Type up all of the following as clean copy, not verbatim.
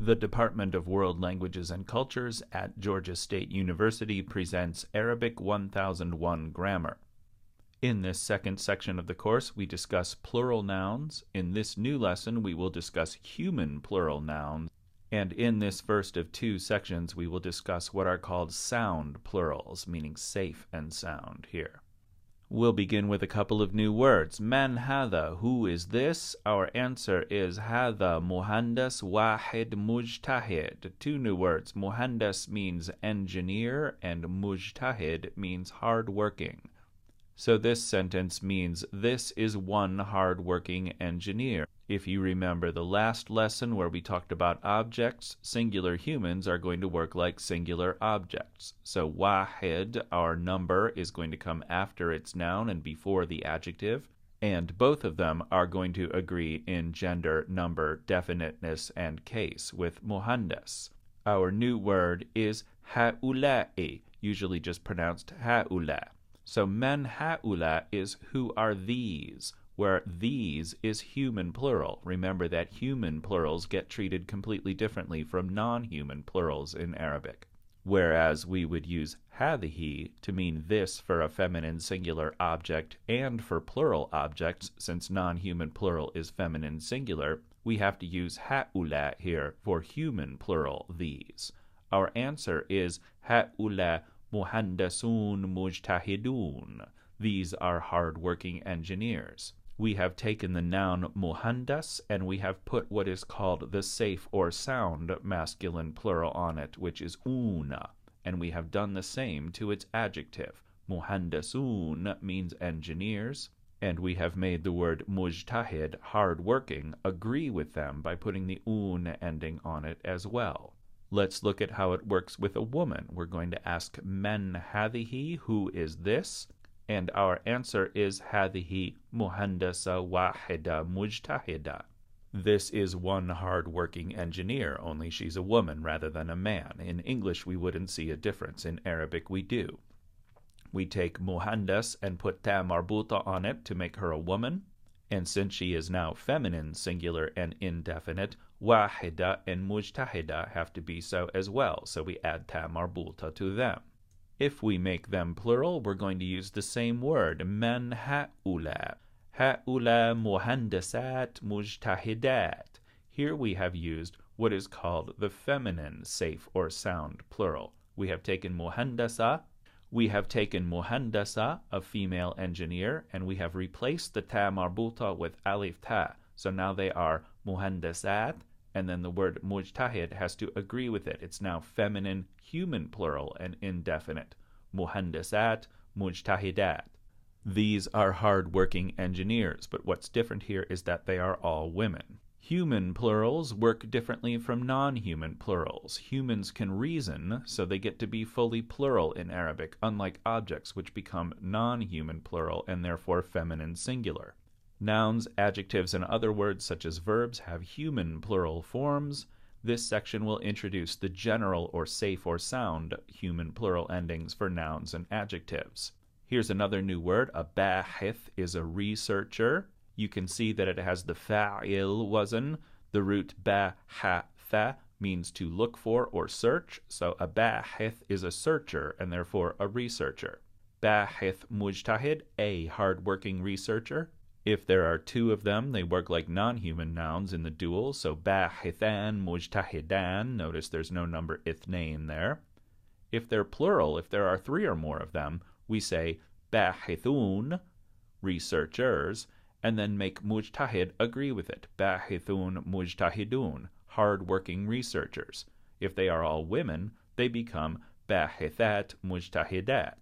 The Department of World Languages and Cultures at Georgia State University presents Arabic 1001 Grammar. In this second section of the course, we discuss plural nouns. In this new lesson, we will discuss human plural nouns. And in this first of two sections, we will discuss what are called sound plurals, meaning safe and sound here. We'll begin with a couple of new words. Man hadha, who is this? Our answer is hadha muhandas wahid mujtahid. Two new words. Muhandas means engineer and mujtahid means hardworking. So this sentence means this is one hardworking engineer. If you remember the last lesson where we talked about objects, singular humans are going to work like singular objects. So wahid, our number, is going to come after its noun and before the adjective, and both of them are going to agree in gender, number, definiteness, and case with muhandas. Our new word is ha'ula'i, usually just pronounced ha'ula. So man ha'ula is who are these, where these is human plural. Remember that human plurals get treated completely differently from non-human plurals in Arabic. Whereas we would use hadhihi to mean this for a feminine singular object and for plural objects, since non-human plural is feminine singular, we have to use ha'ula here for human plural these. Our answer is ha'ula muhandasun mujtahidun. These are hard-working engineers. We have taken the noun muhandas and we have put what is called the safe or sound masculine plural on it, which is una, and we have done the same to its adjective. Muhandasun means engineers, and we have made the word mujtahid, hard-working, agree with them by putting the un ending on it as well. Let's look at how it works with a woman. We're going to ask man hadhihi, who is this? And our answer is hadhihi muhandasa wahida mujtahida. This is one hard-working engineer, only she's a woman rather than a man. In English, we wouldn't see a difference. In Arabic, we do. We take muhandas and put ta marbuta on it to make her a woman. And since she is now feminine, singular, and indefinite, wahida and mujtahida have to be so as well, so we add ta marbuta to them. If we make them plural, we're going to use the same word, man ha'ula. Ha'ula muhandasat mujtahidat. Here we have used what is called the feminine safe or sound plural. We have taken muhandasa, a female engineer, and we have replaced the ta marbuta with alif ta. So now they are muhandasat, and then the word mujtahid has to agree with it. It's now feminine, human plural, and indefinite. Muhandasat, mujtahidat. These are hard-working engineers, but what's different here is that they are all women. Human plurals work differently from non-human plurals. Humans can reason, so they get to be fully plural in Arabic, unlike objects which become non-human plural and therefore feminine singular. Nouns, adjectives, and other words such as verbs have human plural forms. This section will introduce the general or safe or sound human plural endings for nouns and adjectives. Here's another new word. A bahith is a researcher. You can see that it has the fa'il wazn. The root ba-ha-tha means to look for or search. So a bahith is a searcher and therefore a researcher. Bahith mujtahid, a hard-working researcher. If there are two of them, they work like non-human nouns in the dual, so bahithan, mujtahidan, notice there's no number ithnain there. If they're plural, if there are three or more of them, we say bahithun, researchers, and then make mujtahid agree with it. Bahithun mujtahidun, hard-working researchers. If they are all women, they become bahithat mujtahidat.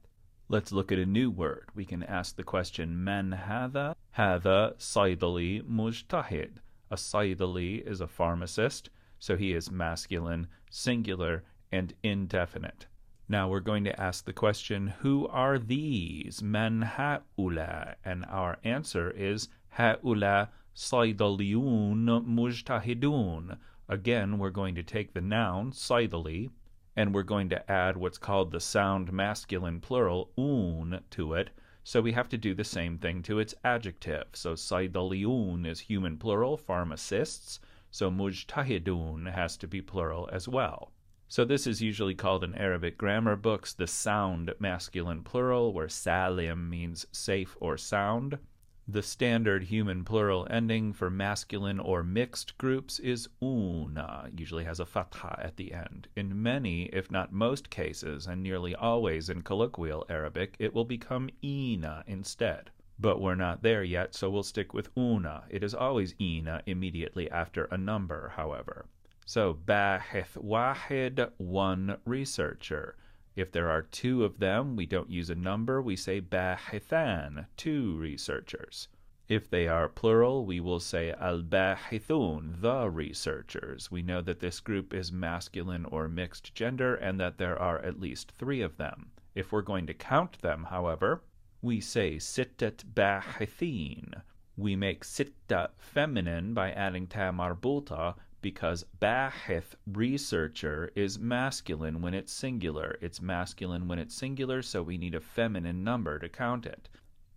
Let's look at a new word. We can ask the question, man hadha? Hadha saydali mujtahid. A saydali is a pharmacist, so he is masculine, singular, and indefinite. Now we're going to ask the question, who are these? Man ha'ula? And our answer is ha'ula saydaliyun mujtahidun. Again, we're going to take the noun, saydali, and we're going to add what's called the sound masculine plural, un, to it. So we have to do the same thing to its adjective. So saydaliyun is human plural, pharmacists. so mujtahidun has to be plural as well. So this is usually called in Arabic grammar books the sound masculine plural, where salim means safe or sound. The standard human plural ending for masculine or mixed groups is una, usually has a fatha at the end. In many, if not most cases, and nearly always in colloquial Arabic, it will become ina instead. But we're not there yet, so we'll stick with una. It is always ina immediately after a number, however. So, bahith wahid, one researcher. If there are two of them, we don't use a number, we say bahithan, two researchers. If they are plural, we will say al-bahithun, the researchers. We know that this group is masculine or mixed gender and that there are at least three of them. If we're going to count them, however, we say sittat bahithin. We make sitta feminine by adding ta marbuta, because bahith, researcher, is masculine when it's singular. It's masculine when it's singular, so we need a feminine number to count it.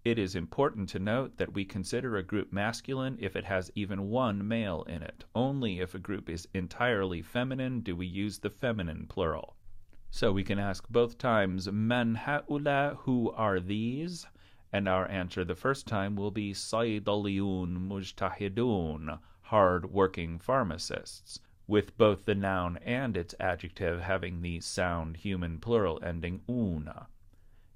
It is important to note that we consider a group masculine if it has even one male in it. Only if a group is entirely feminine do we use the feminine plural. So we can ask both times, man ha'ula, who are these? And our answer the first time will be saydaliyun mujtahidun, hard-working pharmacists, with both the noun and its adjective having the sound human plural ending una.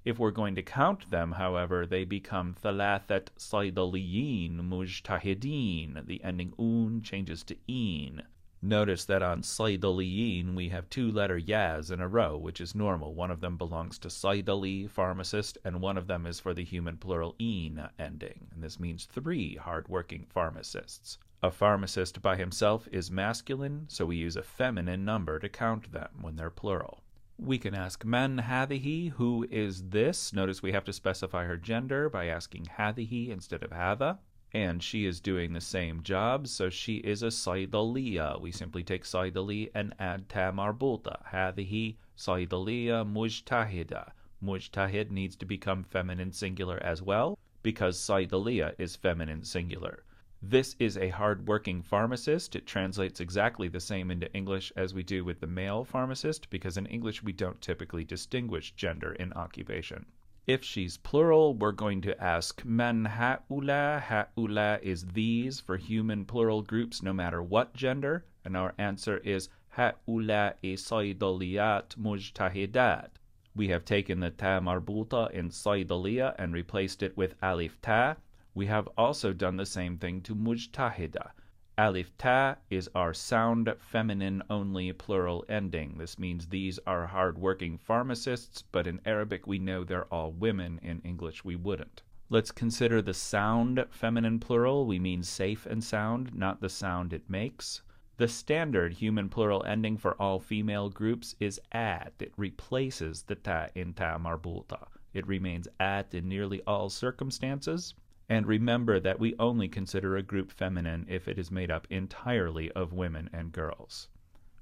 If we're going to count them, however, they become thalathat saydaliyin mujtahidin. The ending un changes to een. Notice that on saydaliyin we have two-letter yas in a row, which is normal. One of them belongs to saydali, pharmacist, and one of them is for the human plural een ending. And this means three hard-working pharmacists. A pharmacist by himself is masculine, so we use a feminine number to count them when they're plural. We can ask man hadhihi, who is this? Notice we have to specify her gender by asking hadhihi instead of hadha. And she is doing the same job, so she is a saydaliya. We simply take saydali and add ta marbuta. Hadhihi saydaliya mujtahida. Mujtahid needs to become feminine singular as well, because saydaliya is feminine singular. This is a hard-working pharmacist. It translates exactly the same into English as we do with the male pharmacist, because in English we don't typically distinguish gender in occupation. If she's plural, we're going to ask man ha'ula. Ha'ula is these for human plural groups no matter what gender, and our answer is ha'ula'i saydaliyat mujtahidat. We have taken the ta marbuta in saydaliya and replaced it with alif ta. We have also done the same thing to mujtahida. Alif ta is our sound feminine only plural ending. This means these are hard-working pharmacists, but in Arabic we know they're all women. In English we wouldn't. Let's consider the sound feminine plural. We mean safe and sound, not the sound it makes. The standard human plural ending for all female groups is at. It replaces the ta in ta marbuta. It remains at in nearly all circumstances. And remember that we only consider a group feminine if it is made up entirely of women and girls.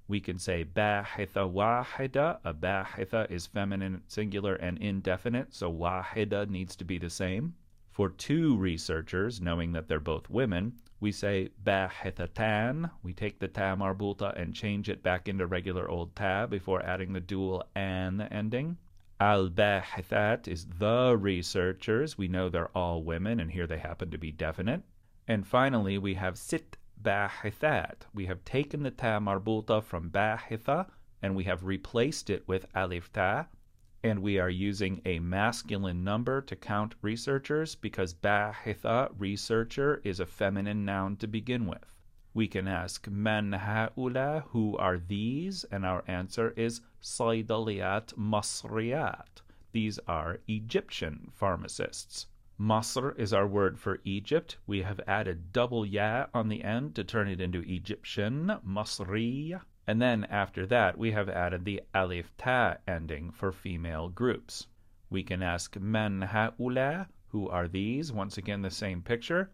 We can say bahitha wahida. A bahitha is feminine, singular, and indefinite, so wahida needs to be the same. For two researchers, knowing that they're both women, we say bahithatan. We take the ta marbuta and change it back into regular old ta before adding the dual an ending. Al-bahithat is the researchers. We know they're all women, and here they happen to be definite. And finally, we have sit bahithat. We have taken the ta marbuta from bahitha, and we have replaced it with alif ta, and we are using a masculine number to count researchers because bahitha, researcher, is a feminine noun to begin with. We can ask man ha'ula, who are these? And our answer is saydaliyat masriyat. These are Egyptian pharmacists. Masr is our word for Egypt. We have added double ya on the end to turn it into Egyptian, Masri. And then after that, we have added the alif ta ending for female groups. We can ask man ha'ula, who are these? Once again, the same picture,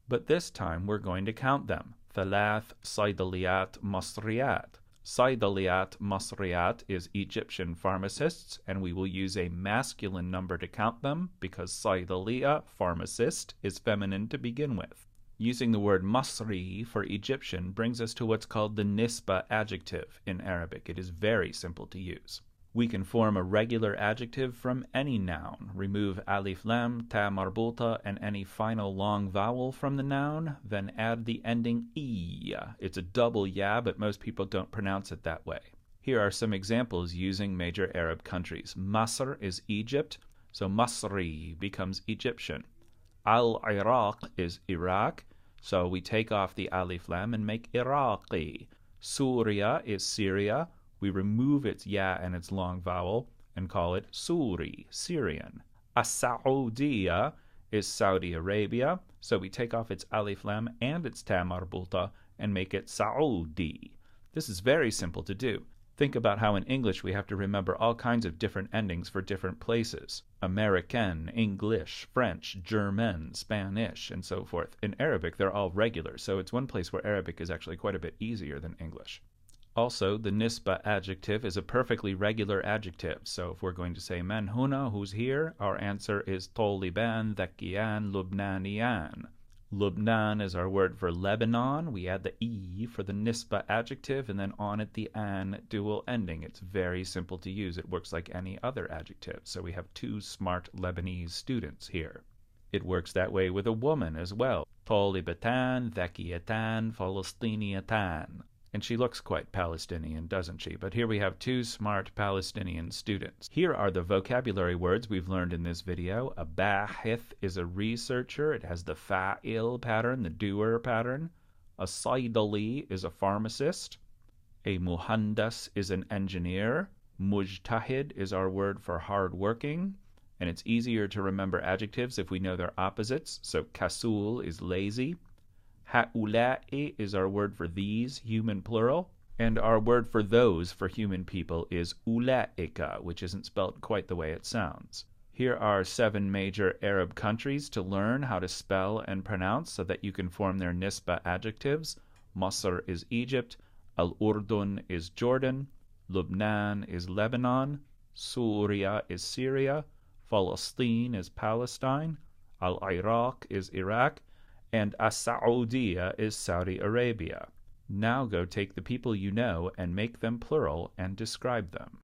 but this time we're going to count them. Thalath saydaliyat masriyat. Saydaliyat masriyat is Egyptian pharmacists, and we will use a masculine number to count them because saydaliya, pharmacist, is feminine to begin with. Using the word Masri for Egyptian brings us to what's called the Nisba adjective in Arabic. It is very simple to use. We can form a regular adjective from any noun. Remove alif lam, ta marbuta, and any final long vowel from the noun, then add the ending I. It's a double ya, but most people don't pronounce it that way. Here are some examples using major Arab countries. Masr is Egypt, so Masri becomes Egyptian. Al-Iraq is Iraq, so we take off the alif lam and make Iraqi. Surya is Syria. We remove its ya and its long vowel and call it Suri, Syrian. As-Saudiya is Saudi Arabia, so we take off its alif lam and its ta marbuta and make it Saudi. This is very simple to do. Think about how in English we have to remember all kinds of different endings for different places. American, English, French, German, Spanish, and so forth. In Arabic, they're all regular, so it's one place where Arabic is actually quite a bit easier than English. Also, the Nisba adjective is a perfectly regular adjective. So if we're going to say man huna, who's here, our answer is Taliban, Dhakiyan, Lubnaniyan. Lubnan is our word for Lebanon. We add the E for the Nisba adjective and then on it the an dual ending. It's very simple to use. It works like any other adjective. So we have two smart Lebanese students here. It works that way with a woman as well. Talibatan, Dhakiyatan, Falastiniatan. And she looks quite Palestinian, doesn't she? But here we have two smart Palestinian students. Here are the vocabulary words we've learned in this video. A bahith is a researcher. It has the fa'il pattern, the doer pattern. A saydali is a pharmacist. A muhandas is an engineer. Mujtahid is our word for hardworking. And it's easier to remember adjectives if we know their opposites. So kasul is lazy. Ha'ula'i is our word for these, human plural, and our word for those for human people is ula'ika, which isn't spelled quite the way it sounds. Here are 7 major Arab countries to learn how to spell and pronounce so that you can form their Nisba adjectives. Masr is Egypt, Al-Urdun is Jordan, Lubnan is Lebanon, Surya is Syria, Palestine is Palestine, Al-Iraq is Iraq, and As-Saudiya is Saudi Arabia. Now go take the people you know and make them plural and describe them.